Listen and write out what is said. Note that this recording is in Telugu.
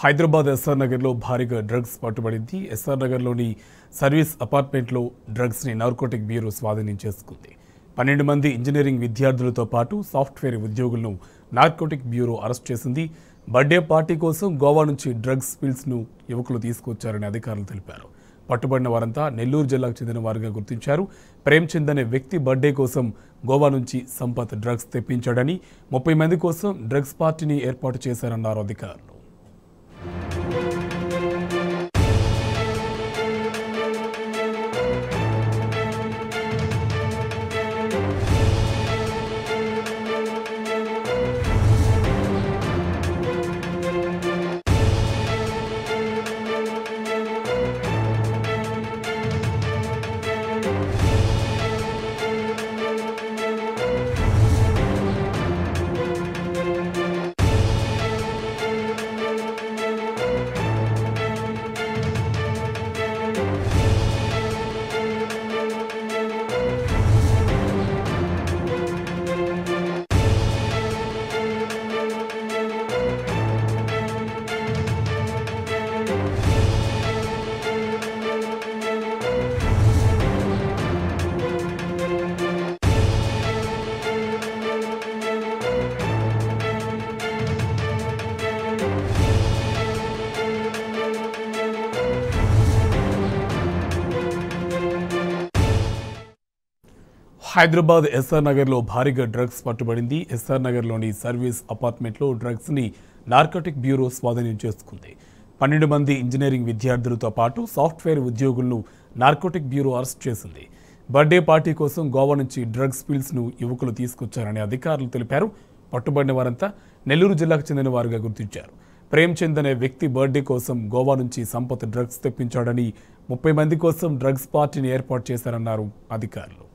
హైదరాబాద్ ఎస్ఆర్ నగర్లో భారీగా డ్రగ్స్ పట్టుబడింది. ఎస్ఆర్ నగర్లోని సర్వీస్ అపార్ట్మెంట్లో డ్రగ్స్ని నార్కోటిక్ బ్యూరో స్వాధీనం చేసుకుంది. 12 మంది ఇంజనీరింగ్ విద్యార్థులతో పాటు సాఫ్ట్వేర్ ఉద్యోగులను నార్కోటిక్ బ్యూరో అరెస్ట్ చేసింది. బర్త్డే పార్టీ కోసం గోవా నుంచి డ్రగ్స్ పిల్స్ను యువకులు తీసుకొచ్చారని అధికారులు తెలిపారు. పట్టుబడిన వారంతా నెల్లూరు జిల్లాకు చెందిన వారుగా గుర్తించారు. ప్రేమ్చంద్ అనే వ్యక్తి బర్త్డే కోసం గోవా నుంచి సంపత్ డ్రగ్స్ తెప్పించాడని, 30 మంది కోసం డ్రగ్స్ పార్టీని ఏర్పాటు చేశారన్నారు అధికారులు. హైదరాబాద్ ఎస్ఆర్ నగర్లో భారీగా డ్రగ్స్ పట్టుబడింది. ఎస్ఆర్ నగర్లోని సర్వీస్ అపార్ట్మెంట్లో డ్రగ్స్ని నార్కోటిక్ బ్యూరో స్వాధీనం చేసుకుంది. 12 మంది ఇంజనీరింగ్ విద్యార్థులతో పాటు సాఫ్ట్వేర్ ఉద్యోగులను నార్కోటిక్ బ్యూరో అరెస్ట్ చేసింది. బర్త్డే పార్టీ కోసం గోవా నుంచి డ్రగ్స్ పిల్స్ను యువకులు తీసుకొచ్చారని అధికారులు తెలిపారు. పట్టుబడిన వారంతా నెల్లూరు జిల్లాకు చెందిన వారుగా గుర్తించారు. ప్రేమ్చంద్ అనే వ్యక్తి బర్త్డే కోసం గోవా నుంచి సంపత్ డ్రగ్స్ తెప్పించాడని, 30 మంది కోసం డ్రగ్స్ పార్టీని ఏర్పాటు చేశారన్నారు అధికారులు.